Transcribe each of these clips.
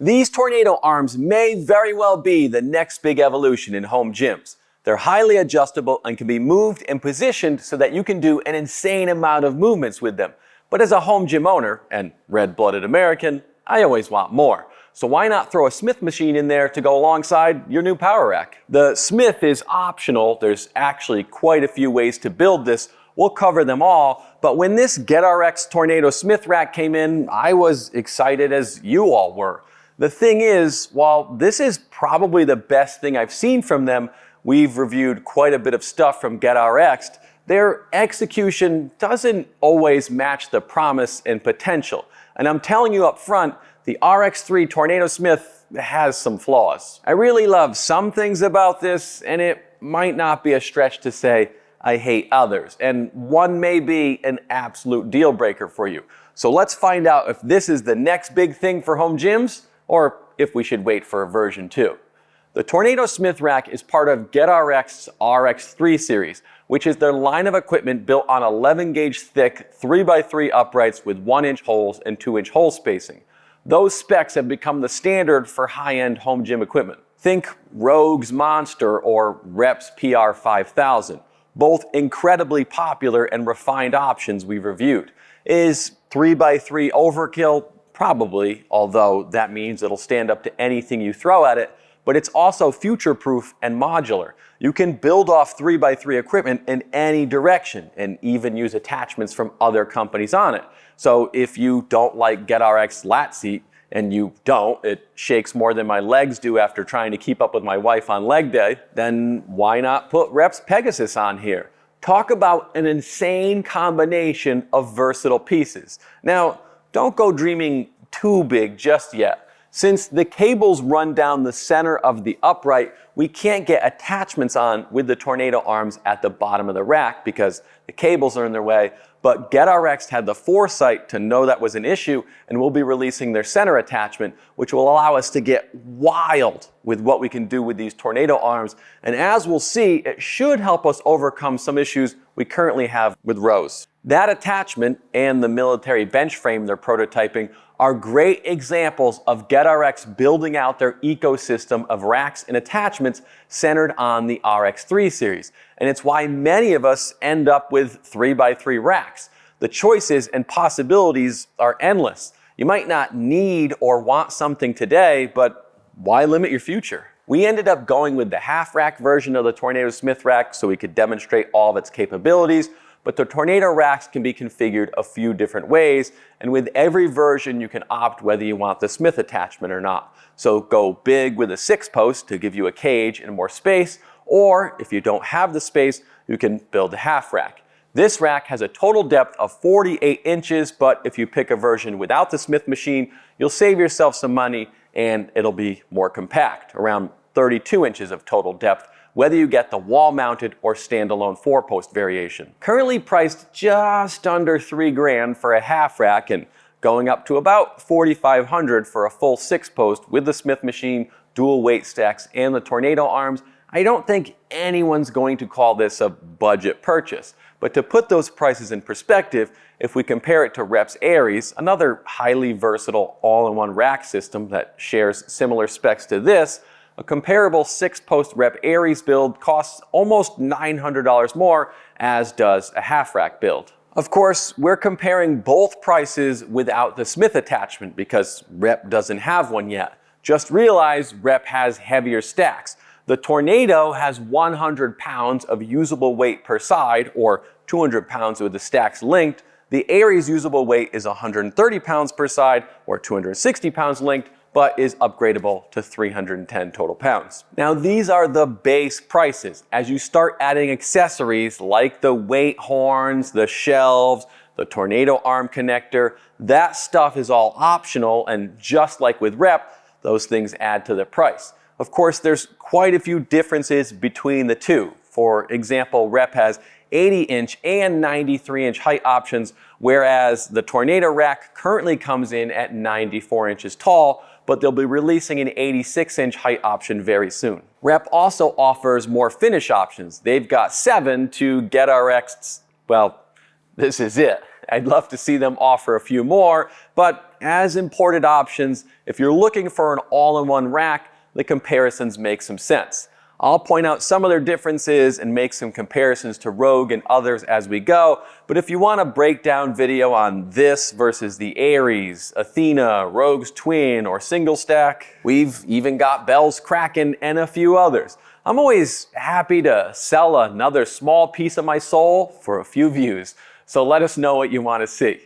These tornado arms may very well be the next big evolution in home gyms. They're highly adjustable and can be moved and positioned so that you can do an insane amount of movements with them. But as a home gym owner, and red-blooded American, I always want more. So why not throw a Smith machine in there to go alongside your new power rack? The Smith is optional. There's actually quite a few ways to build this. We'll cover them all, but when this Get RXd Tornado Smith rack came in, I was excited as you all were. The thing is, while this is probably the best thing I've seen from them, we've reviewed quite a bit of stuff from Get RXd, their execution doesn't always match the promise and potential. And I'm telling you up front, the RX3 Tornado Smith has some flaws. I really love some things about this, and it might not be a stretch to say I hate others. And one may be an absolute deal breaker for you. So let's find out if this is the next big thing for home gyms, or if we should wait for a version 2. The Tornado Smith rack is part of Get RX's RX3 series, which is their line of equipment built on 11 gauge thick 3x3 uprights with 1-inch holes and 2-inch hole spacing. Those specs have become the standard for high-end home gym equipment. Think Rogue's Monster or Rep's PR5000, both incredibly popular and refined options we've reviewed. Is 3x3 overkill? Probably, although that means it'll stand up to anything you throw at it, but it's also future-proof and modular. You can build off 3x3 equipment in any direction and even use attachments from other companies on it. So if you don't like Get RX's lat seat, and you don't, it shakes more than my legs do after trying to keep up with my wife on leg day, then why not put Rep's Pegasus on here? Talk about an insane combination of versatile pieces. Now, don't go dreaming too big just yet. Since the cables run down the center of the upright, we can't get attachments on with the Tornado arms at the bottom of the rack because the cables are in their way. But Get RXd had the foresight to know that was an issue and will be releasing their center attachment, which will allow us to get wild with what we can do with these Tornado arms. And as we'll see, it should help us overcome some issues we currently have with rows. That attachment and the military bench frame they're prototyping are great examples of Get RXd building out their ecosystem of racks and attachments centered on the RX3 series. And it's why many of us end up with 3x3 racks. The choices and possibilities are endless. You might not need or want something today, but why limit your future? We ended up going with the half rack version of the Tornado Smith rack so we could demonstrate all of its capabilities. But the Tornado racks can be configured a few different ways, and with every version you can opt whether you want the Smith attachment or not. So go big with a 6-post to give you a cage and more space, or if you don't have the space, you can build a half rack. This rack has a total depth of 48 inches, but if you pick a version without the Smith machine, you'll save yourself some money and it'll be more compact, around 32 inches of total depth, whether you get the wall-mounted or standalone 4-post variation. Currently priced just under $3 grand for a half rack and going up to about $4,500 for a full 6-post with the Smith machine, dual weight stacks, and the Tornado arms. I don't think anyone's going to call this a budget purchase. But to put those prices in perspective, if we compare it to Rep's Aries, another highly versatile all-in-one rack system that shares similar specs to this, a comparable 6-post Rep Aries build costs almost $900 more, as does a half rack build. Of course, we're comparing both prices without the Smith attachment because Rep doesn't have one yet. Just realize Rep has heavier stacks. The Tornado has 100 pounds of usable weight per side, or 200 pounds with the stacks linked. The Aries usable weight is 130 pounds per side, or 260 pounds linked, but is upgradable to 310 total pounds. Now these are the base prices. As you start adding accessories like the weight horns, the shelves, the Tornado arm connector, that stuff is all optional, and just like with Rep, those things add to the price. Of course, there's quite a few differences between the two. For example, Rep has 80-inch and 93-inch height options, whereas the Tornado rack currently comes in at 94 inches tall, but they'll be releasing an 86-inch height option very soon. Rep also offers more finish options. They've got 7 to Get RX's, well, this is it. I'd love to see them offer a few more, but as imported options, if you're looking for an all-in-one rack, the comparisons make some sense. I'll point out some of their differences and make some comparisons to Rogue and others as we go, but if you want a breakdown video on this versus the Ares, Athena, Rogue's Twin, or Single Stack, we've even got Bell's Kraken and a few others. I'm always happy to sell another small piece of my soul for a few views, so let us know what you want to see.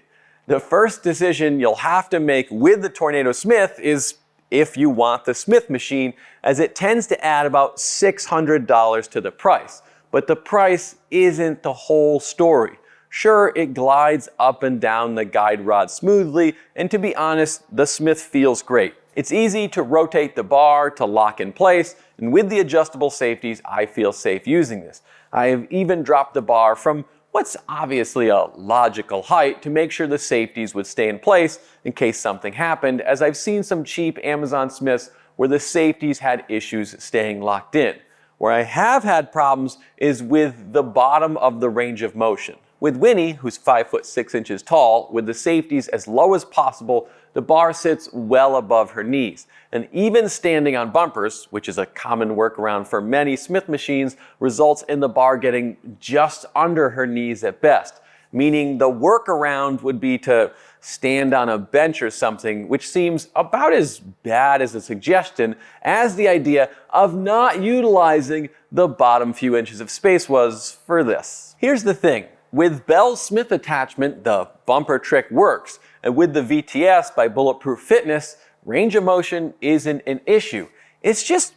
The first decision you'll have to make with the Tornado Smith is if you want the Smith machine, as it tends to add about $600 to the price. But the price isn't the whole story. Sure, it glides up and down the guide rod smoothly, and to be honest, the Smith feels great. It's easy to rotate the bar to lock in place, and with the adjustable safeties, I feel safe using this. I have even dropped the bar from what's obviously a logical height to make sure the safeties would stay in place in case something happened, as I've seen some cheap Amazon Smiths where the safeties had issues staying locked in. Where I have had problems is with the bottom of the range of motion. With Winnie, who's 5'6" tall, with the safeties as low as possible, the bar sits well above her knees. And even standing on bumpers, which is a common workaround for many Smith machines, results in the bar getting just under her knees at best. Meaning the workaround would be to stand on a bench or something, which seems about as bad as a suggestion as the idea of not utilizing the bottom few inches of space was for this. Here's the thing. With Bell's Smith attachment, the bumper trick works, and with the VTS by Bulletproof Fitness, range of motion isn't an issue. It's just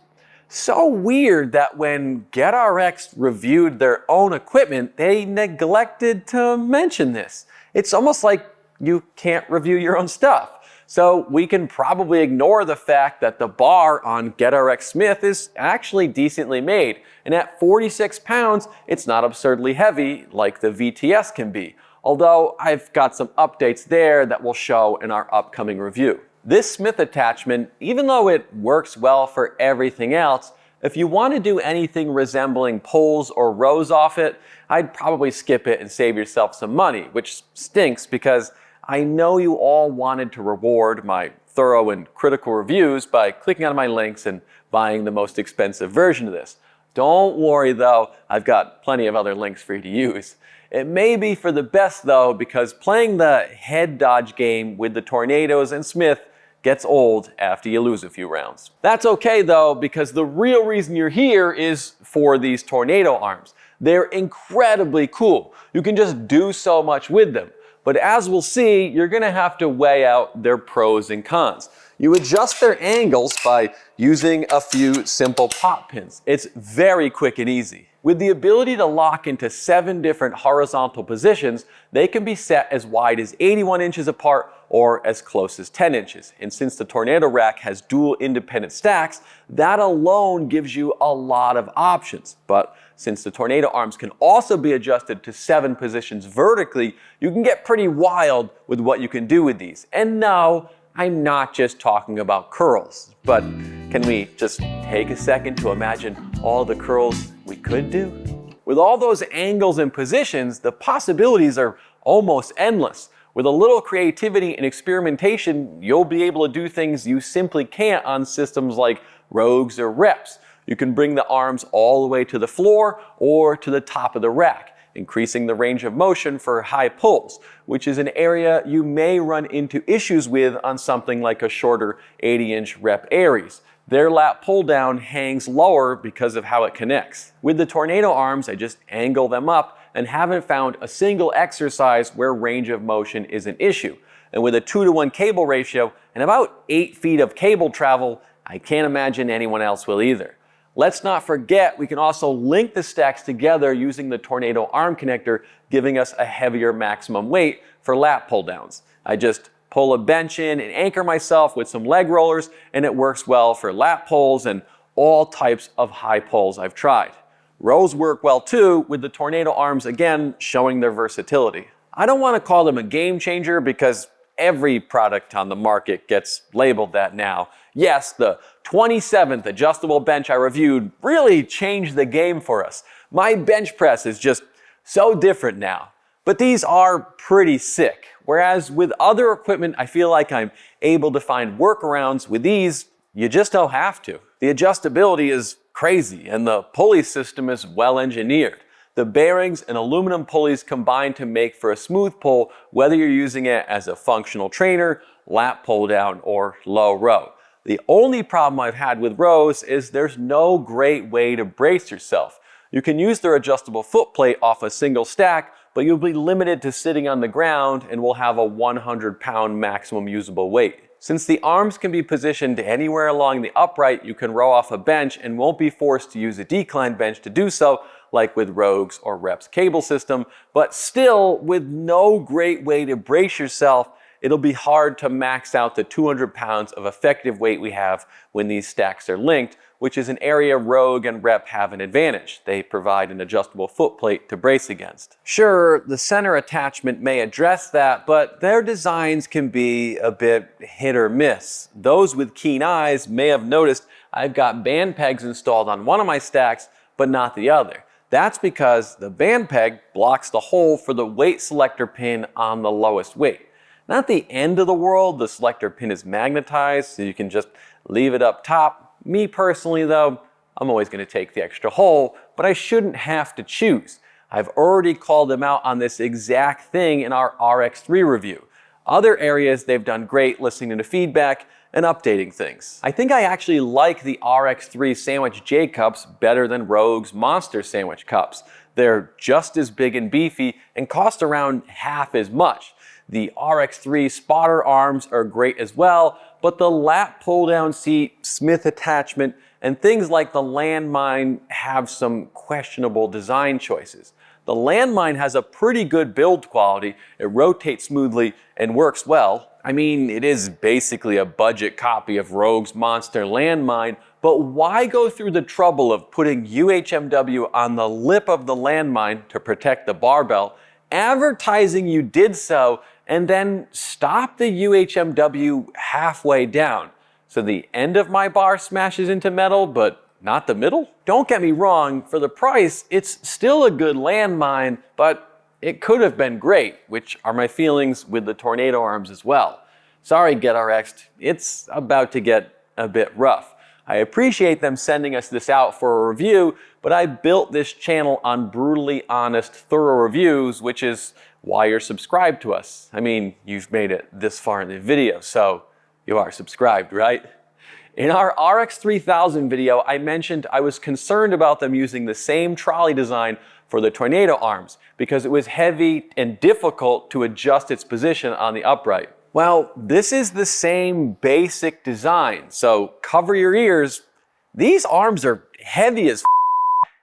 so weird that when Get RXd reviewed their own equipment, they neglected to mention this. It's almost like you can't review your own stuff. So we can probably ignore the fact that the bar on Get RXd Smith is actually decently made. And at 46 pounds, it's not absurdly heavy like the VTS can be. Although I've got some updates there that we'll show in our upcoming review. This Smith attachment, even though it works well for everything else, if you want to do anything resembling pulls or rows off it, I'd probably skip it and save yourself some money, which stinks because I know you all wanted to reward my thorough and critical reviews by clicking on my links and buying the most expensive version of this. Don't worry though, I've got plenty of other links for you to use. It may be for the best though, because playing the head dodge game with the Tornadoes and Smith gets old after you lose a few rounds. That's okay though, because the real reason you're here is for these Tornado arms. They're incredibly cool. You can just do so much with them. But as we'll see, you're gonna have to weigh out their pros and cons. You adjust their angles by using a few simple pop pins. It's very quick and easy. With the ability to lock into 7 different horizontal positions, they can be set as wide as 81 inches apart or as close as 10 inches. And since the Tornado rack has dual independent stacks, that alone gives you a lot of options. But since the Tornado arms can also be adjusted to 7 positions vertically, you can get pretty wild with what you can do with these. And no, I'm not just talking about curls, but can we just take a second to imagine all the curls we could do? With all those angles and positions, the possibilities are almost endless. With a little creativity and experimentation, you'll be able to do things you simply can't on systems like Rogues or Reps. You can bring the arms all the way to the floor or to the top of the rack, increasing the range of motion for high pulls, which is an area you may run into issues with on something like a shorter 80-inch Rep Ares. Their lat pull down hangs lower because of how it connects. With the Tornado arms, I just angle them up and haven't found a single exercise where range of motion is an issue. And with a 2-to-1 cable ratio and about 8 feet of cable travel, I can't imagine anyone else will either. Let's not forget we can also link the stacks together using the Tornado arm connector, giving us a heavier maximum weight for lat pull downs. I just pull a bench in and anchor myself with some leg rollers, and it works well for lat pulls and all types of high pulls I've tried. Rows work well too, with the Tornado arms again showing their versatility. I don't want to call them a game changer because every product on the market gets labeled that now. Yes, the 27th adjustable bench I reviewed really changed the game for us. My bench press is just so different now. But these are pretty sick. Whereas with other equipment, I feel like I'm able to find workarounds. With these, you just don't have to. The adjustability is crazy, and the pulley system is well engineered. The bearings and aluminum pulleys combine to make for a smooth pull, whether you're using it as a functional trainer, lap pull down, or low row. The only problem I've had with rows is there's no great way to brace yourself. You can use their adjustable foot plate off a single stack, but you'll be limited to sitting on the ground and will have a 100-pound maximum usable weight. Since the arms can be positioned anywhere along the upright, you can row off a bench and won't be forced to use a decline bench to do so, like with Rogue's or Rep's cable system, but still, with no great way to brace yourself, it'll be hard to max out the 200 pounds of effective weight we have when these stacks are linked, which is an area Rogue and Rep have an advantage. They provide an adjustable foot plate to brace against. Sure, the center attachment may address that, but their designs can be a bit hit or miss. Those with keen eyes may have noticed I've got band pegs installed on one of my stacks, but not the other. That's because the band peg blocks the hole for the weight selector pin on the lowest weight. Not the end of the world, the selector pin is magnetized, so you can just leave it up top. Me personally though, I'm always going to take the extra hole, but I shouldn't have to choose. I've already called them out on this exact thing in our RX3 review. Other areas they've done great listening to feedback and updating things. I think I actually like the RX3 Sandwich J cups better than Rogue's Monster Sandwich cups. They're just as big and beefy and cost around half as much. The RX3 spotter arms are great as well, but the lap pull-down seat, Smith attachment, and things like the landmine have some questionable design choices. The landmine has a pretty good build quality, it rotates smoothly and works well. I mean, it is basically a budget copy of Rogue's Monster landmine, but why go through the trouble of putting UHMW on the lip of the landmine to protect the barbell, advertising you did so, and then stop the UHMW halfway down, so the end of my bar smashes into metal, but not the middle? Don't get me wrong, for the price, it's still a good landmine, but it could have been great, which are my feelings with the Tornado arms as well. Sorry, Get RXd, it's about to get a bit rough. I appreciate them sending us this out for a review, but I built this channel on brutally honest, thorough reviews, which is why you're subscribed to us. I mean, you've made it this far in the video, so you are subscribed, right? In our RX3000 video, I mentioned I was concerned about them using the same trolley design for the Tornado arms because it was heavy and difficult to adjust its position on the upright. Well, this is the same basic design, so cover your ears. These arms are heavy as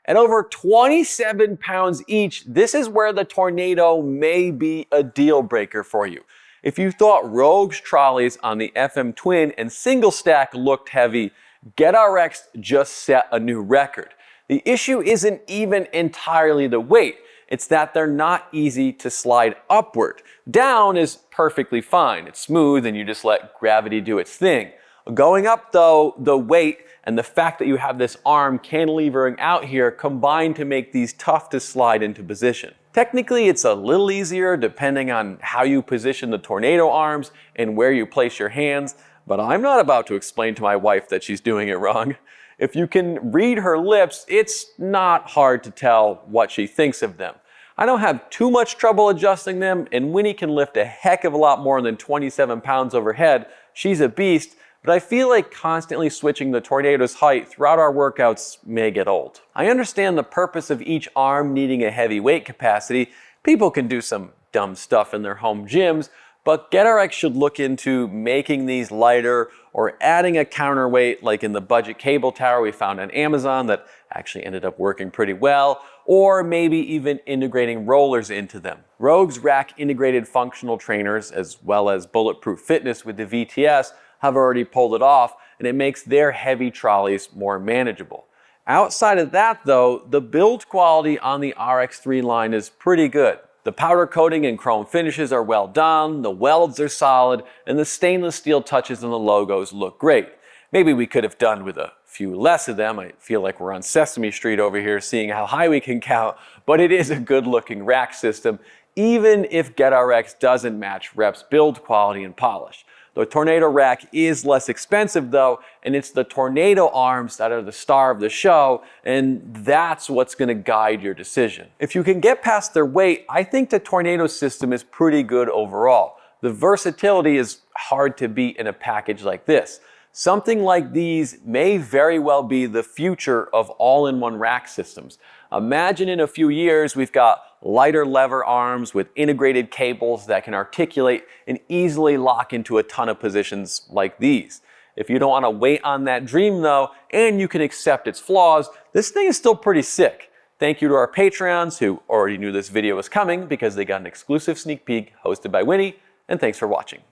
At over 27 pounds each, this is where the Tornado may be a deal breaker for you. If you thought Rogue's trolleys on the FM Twin and single stack looked heavy, Get RX'd just set a new record. The issue isn't even entirely the weight, it's that they're not easy to slide upward. Down is perfectly fine, it's smooth and you just let gravity do its thing. Going up though, the weight and the fact that you have this arm cantilevering out here combine to make these tough to slide into position. Technically, it's a little easier depending on how you position the Tornado arms and where you place your hands, but I'm not about to explain to my wife that she's doing it wrong. If you can read her lips, it's not hard to tell what she thinks of them. I don't have too much trouble adjusting them, and Winnie can lift a heck of a lot more than 27 pounds overhead. She's a beast, but I feel like constantly switching the Tornado's height throughout our workouts may get old. I understand the purpose of each arm needing a heavy weight capacity. People can do some dumb stuff in their home gyms, but Get RX should look into making these lighter or adding a counterweight like in the budget cable tower we found on Amazon that actually ended up working pretty well, or maybe even integrating rollers into them. Rogue's rack integrated functional trainers as well as Bulletproof Fitness with the VTS have already pulled it off, and it makes their heavy trolleys more manageable. Outside of that though, the build quality on the RX3 line is pretty good. The powder coating and chrome finishes are well done, the welds are solid, and the stainless steel touches on the logos look great. Maybe we could have done with a few less of them. I feel like we're on Sesame Street over here seeing how high we can count, but it is a good looking rack system, even if Get RX doesn't match Rep's build quality and polish. The Tornado rack is less expensive though, and it's the Tornado arms that are the star of the show, and that's what's going to guide your decision. If you can get past their weight, I think the Tornado system is pretty good overall. The versatility is hard to beat in a package like this. Something like these may very well be the future of all-in-one rack systems. Imagine in a few years we've got lighter lever arms with integrated cables that can articulate and easily lock into a ton of positions like these. If you don't want to wait on that dream though, and you can accept its flaws, this thing is still pretty sick. Thank you to our Patreons who already knew this video was coming because they got an exclusive sneak peek hosted by Winnie, and thanks for watching.